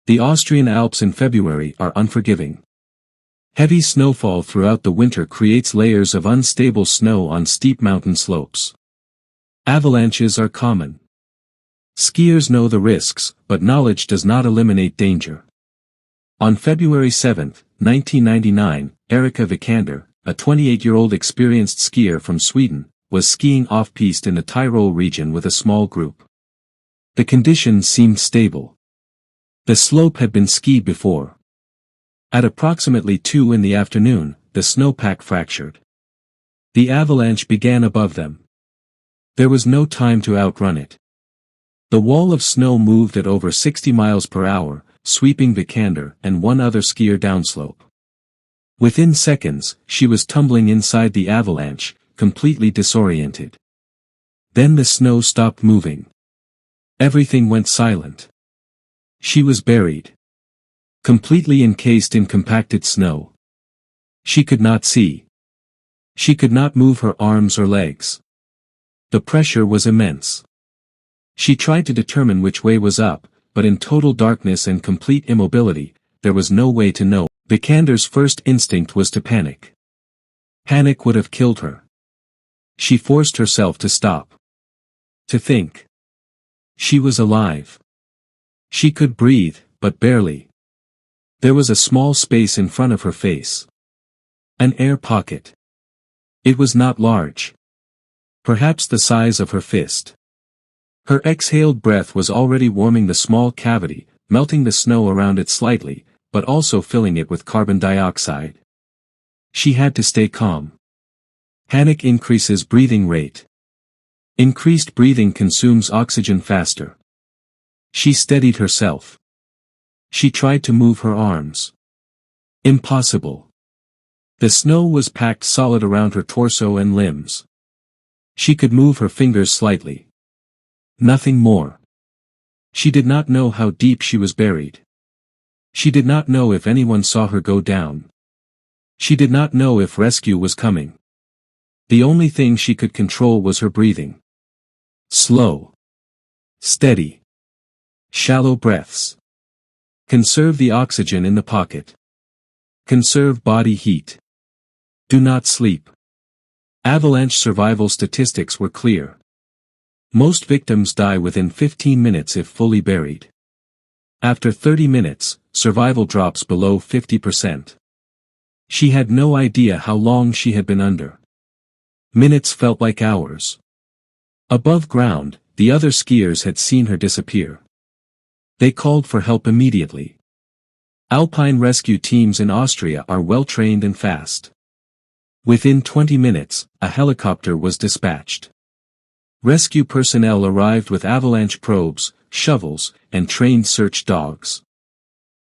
The Austrian Alps in February are unforgiving. Heavy snowfall throughout the winter creates layers of unstable snow on steep mountain slopes. Avalanches are common. Skiers know the risks, but knowledge does not eliminate danger. On February 7, 1999, Erika Vikander, a 28-year-old experienced skier from Sweden, was skiing off-piste in the Tyrol region with a small group. The conditions seemed stable. The slope had been skied before. At approximately 2 in the afternoon, the snowpack fractured. The avalanche began above them. There was no time to outrun it. The wall of snow moved at over 60 miles per hour, sweeping Vikander and one other skier downslope. Within seconds, she was tumbling inside the avalanche, completely disoriented. Then the snow stopped moving. Everything went silent. She was buried. Completely encased in compacted snow. She could not see. She could not move her arms or legs. The pressure was immense. She tried to determine which way was up, but in total darkness and complete immobility, there was no way to know. Vikander's first instinct was to panic. Panic would have killed her. She forced herself to stop. To think. She was alive. She could breathe, but barely. There was a small space in front of her face. An air pocket. It was not large. Perhaps the size of her fist. Her exhaled breath was already warming the small cavity, melting the snow around it slightly, but also filling it with carbon dioxide. She had to stay calm. Panic increases breathing rate. Increased breathing consumes oxygen faster. She steadied herself. She tried to move her arms. Impossible. The snow was packed solid around her torso and limbs. She could move her fingers slightly. Nothing more. She did not know how deep she was buried. She did not know if anyone saw her go down. She did not know if rescue was coming. The only thing she could control was her breathing. Slow. Steady. Shallow breaths. Conserve the oxygen in the pocket. Conserve body heat. Do not sleep. Avalanche survival statistics were clear. Most victims die within 15 minutes if fully buried. After 30 minutes, survival drops below 50%. She had no idea how long she had been under. Minutes felt like hours. Above ground, the other skiers had seen her disappear. They called for help immediately. Alpine rescue teams in Austria are well trained and fast. Within 20 minutes, a helicopter was dispatched. Rescue personnel arrived with avalanche probes, shovels, and trained search dogs.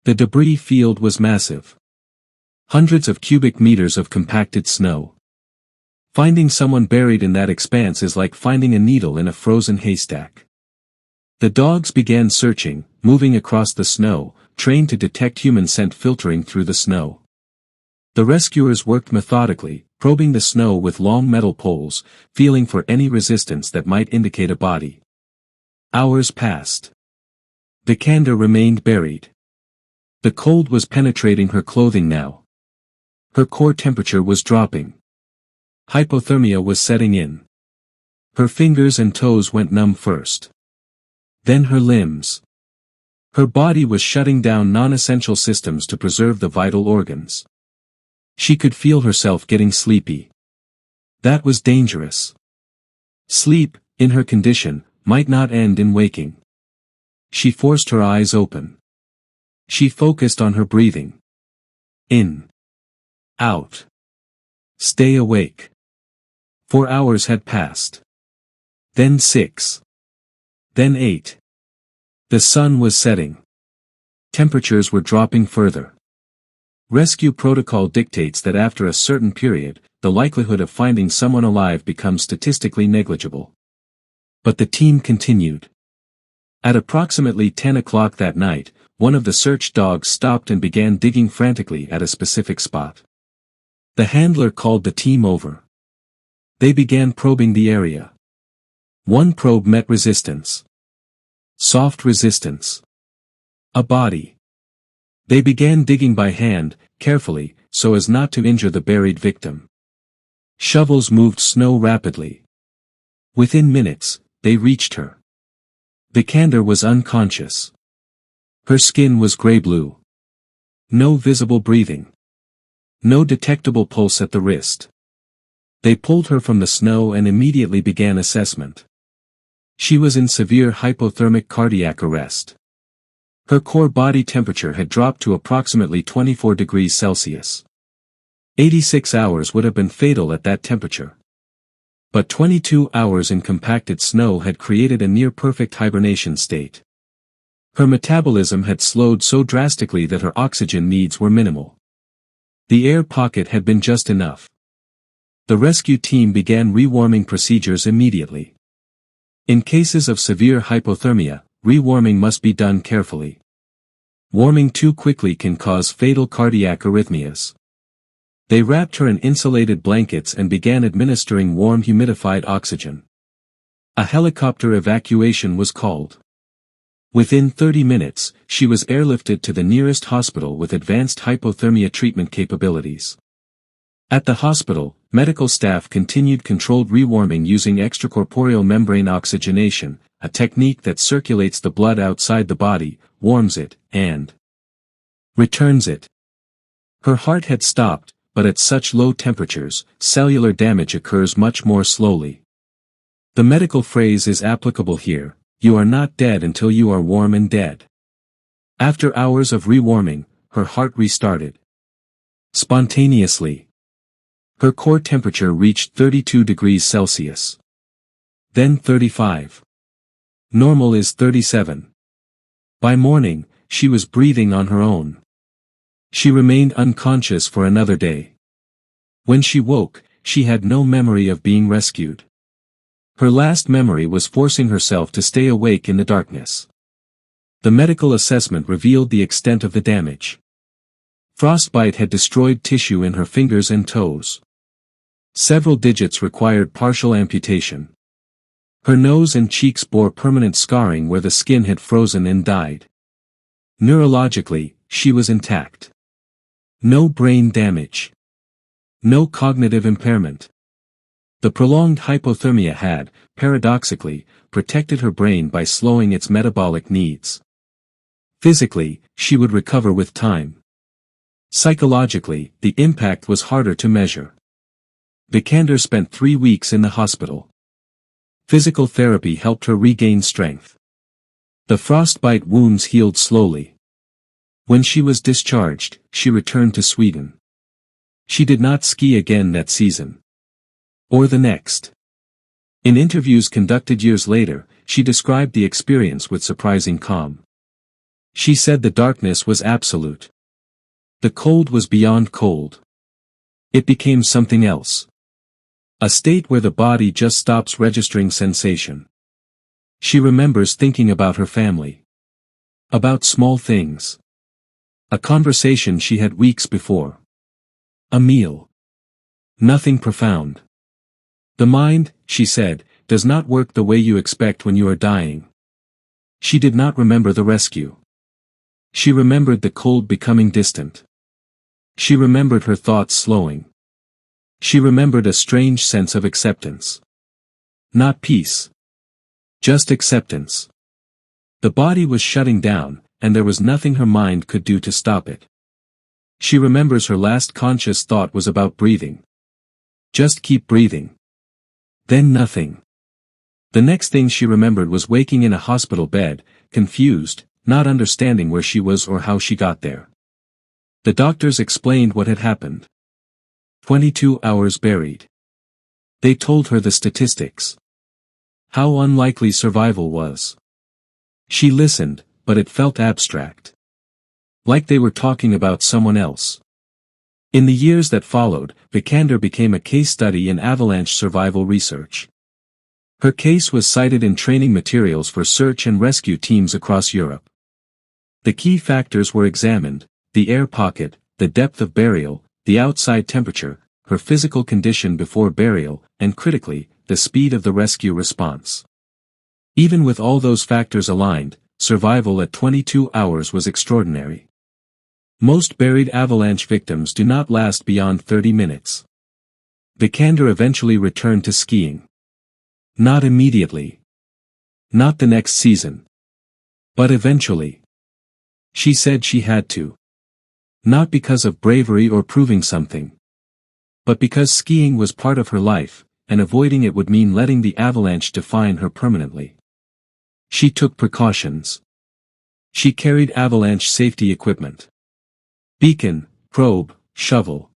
The debris field was massive. Hundreds of cubic meters of compacted snow. Finding someone buried in that expanse is like finding a needle in a frozen haystack. The dogs began searching, moving across the snow, trained to detect human scent filtering through the snow. The rescuers worked methodically, probing the snow with long metal poles, feeling for any resistance that might indicate a body. Hours passed. Vikander remained buried. The cold was penetrating her clothing now. Her core temperature was dropping. Hypothermia was setting in. Her fingers and toes went numb first. Then her limbs. Her body was shutting down non-essential systems to preserve the vital organs. She could feel herself getting sleepy. That was dangerous. Sleep, in her condition, might not end in waking. She forced her eyes open. She focused on her breathing. In. Out. Stay awake. 4 hours had passed. Then 6. Then 8. The sun was setting. Temperatures were dropping further. Rescue protocol dictates that after a certain period, the likelihood of finding someone alive becomes statistically negligible. But the team continued. At approximately 10 o'clock that night, one of the search dogs stopped and began digging frantically at a specific spot. The handler called the team over. They began probing the area. One probe met resistance. Soft resistance. A body. They began digging by hand, carefully, so as not to injure the buried victim. Shovels moved snow rapidly. Within minutes, they reached her. Vikander was unconscious. Her skin was gray-blue. No visible breathing. No detectable pulse at the wrist. They pulled her from the snow and immediately began assessment. She was in severe hypothermic cardiac arrest. Her core body temperature had dropped to approximately 24 degrees Celsius. 86 hours would have been fatal at that temperature. But 22 hours in compacted snow had created a near-perfect hibernation state. Her metabolism had slowed so drastically that her oxygen needs were minimal. The air pocket had been just enough. The rescue team began rewarming procedures immediately. In cases of severe hypothermia, rewarming must be done carefully. Warming too quickly can cause fatal cardiac arrhythmias. They wrapped her in insulated blankets and began administering warm humidified oxygen. A helicopter evacuation was called. Within 30 minutes, she was airlifted to the nearest hospital with advanced hypothermia treatment capabilities. At the hospital, medical staff continued controlled rewarming using extracorporeal membrane oxygenation, a technique that circulates the blood outside the body, warms it, and returns it. Her heart had stopped, but at such low temperatures, cellular damage occurs much more slowly. The medical phrase is applicable here: you are not dead until you are warm and dead. After hours of rewarming, her heart restarted. Spontaneously. Her core temperature reached 32 degrees Celsius. Then 35. Normal is 37. By morning, she was breathing on her own. She remained unconscious for another day. When she woke, she had no memory of being rescued. Her last memory was forcing herself to stay awake in the darkness. The medical assessment revealed the extent of the damage. Frostbite had destroyed tissue in her fingers and toes. Several digits required partial amputation. Her nose and cheeks bore permanent scarring where the skin had frozen and died. Neurologically, she was intact. No brain damage. No cognitive impairment. The prolonged hypothermia had, paradoxically, protected her brain by slowing its metabolic needs. Physically, she would recover with time. Psychologically, the impact was harder to measure. Vikander spent 3 weeks in the hospital. Physical therapy helped her regain strength. The frostbite wounds healed slowly. When she was discharged, she returned to Sweden. She did not ski again that season. Or the next. In interviews conducted years later, she described the experience with surprising calm. She said the darkness was absolute. The cold was beyond cold. It became something else. A state where the body just stops registering sensation. She remembers thinking about her family. About small things. A conversation she had weeks before. A meal. Nothing profound. The mind, she said, does not work the way you expect when you are dying. She did not remember the rescue. She remembered the cold becoming distant. She remembered her thoughts slowing. She remembered a strange sense of acceptance. Not peace. Just acceptance. The body was shutting down, and there was nothing her mind could do to stop it. She remembers her last conscious thought was about breathing. Just keep breathing. Then nothing. The next thing she remembered was waking in a hospital bed, confused, not understanding where she was or how she got there. The doctors explained what had happened. 22 hours buried. They told her the statistics. How unlikely survival was. She listened, but it felt abstract. Like they were talking about someone else. In the years that followed, Vikander became a case study in avalanche survival research. Her case was cited in training materials for search and rescue teams across Europe. The key factors were examined: the air pocket, the depth of burial, the outside temperature, her physical condition before burial, and critically, the speed of the rescue response. Even with all those factors aligned, survival at 22 hours was extraordinary. Most buried avalanche victims do not last beyond 30 minutes. Vikander eventually returned to skiing. Not immediately. Not the next season. But eventually. She said she had to. Not because of bravery or proving something. But because skiing was part of her life, and avoiding it would mean letting the avalanche define her permanently. She took precautions. She carried avalanche safety equipment. Beacon, probe, shovel.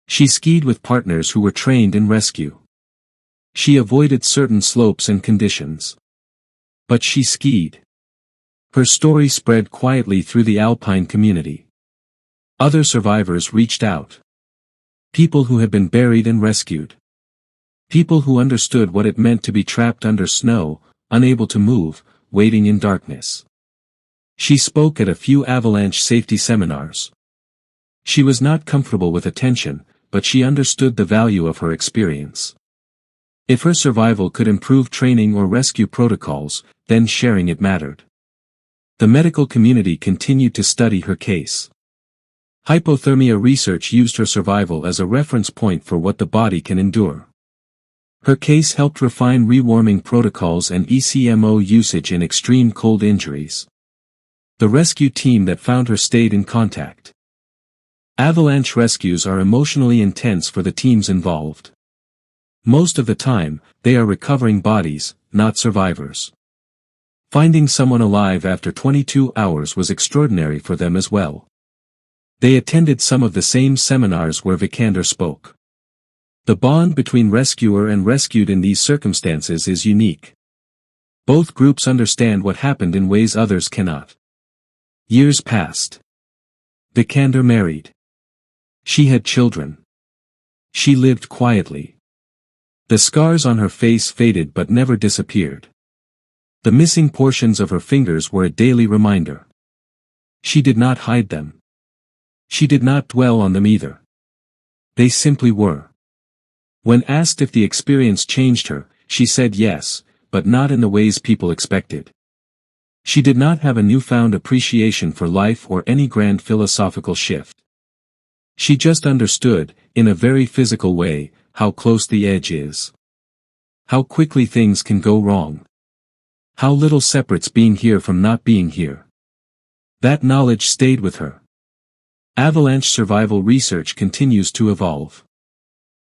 She skied with partners who were trained in rescue. She avoided certain slopes and conditions. But she skied. Her story spread quietly through the alpine community. Other survivors reached out. People who had been buried and rescued. People who understood what it meant to be trapped under snow, unable to move, waiting in darkness. She spoke at a few avalanche safety seminars. She was not comfortable with attention, but she understood the value of her experience. If her survival could improve training or rescue protocols, then sharing it mattered. The medical community continued to study her case. Hypothermia research used her survival as a reference point for what the body can endure. Her case helped refine rewarming protocols and ECMO usage in extreme cold injuries. The rescue team that found her stayed in contact. Avalanche rescues are emotionally intense for the teams involved. Most of the time, they are recovering bodies, not survivors. Finding someone alive after 22 hours was extraordinary for them as well. They attended some of the same seminars where Vikander spoke. The bond between rescuer and rescued in these circumstances is unique. Both groups understand what happened in ways others cannot. Years passed. Vikander married. She had children. She lived quietly. The scars on her face faded but never disappeared. The missing portions of her fingers were a daily reminder. She did not hide them. She did not dwell on them either. They simply were. When asked if the experience changed her, she said yes, but not in the ways people expected. She did not have a newfound appreciation for life or any grand philosophical shift. She just understood, in a very physical way, how close the edge is. How quickly things can go wrong. How little separates being here from not being here. That knowledge stayed with her. Avalanche survival research continues to evolve.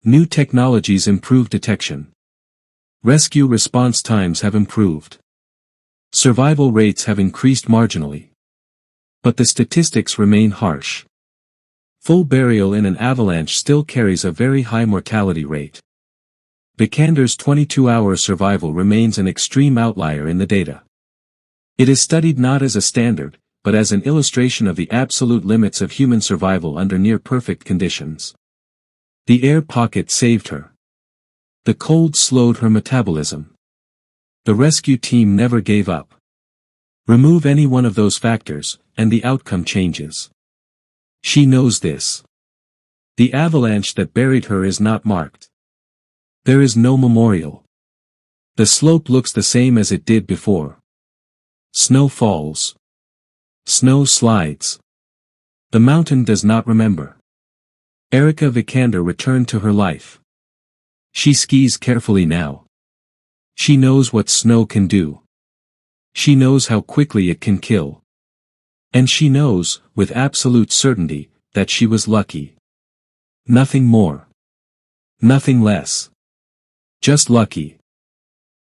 New technologies improve detection. Rescue response times have improved. Survival rates have increased marginally. But the statistics remain harsh. Full burial in an avalanche still carries a very high mortality rate. Vikander's 22-hour survival remains an extreme outlier in the data. It is studied not as a standard, but as an illustration of the absolute limits of human survival under near-perfect conditions. The air pocket saved her. The cold slowed her metabolism. The rescue team never gave up. Remove any one of those factors, and the outcome changes. She knows this. The avalanche that buried her is not marked. There is no memorial. The slope looks the same as it did before. Snow falls. Snow slides. The mountain does not remember. Erika Vikander returned to her life. She skis carefully now. She knows what snow can do. She knows how quickly it can kill. And she knows, with absolute certainty, that she was lucky. Nothing more. Nothing less. Just lucky.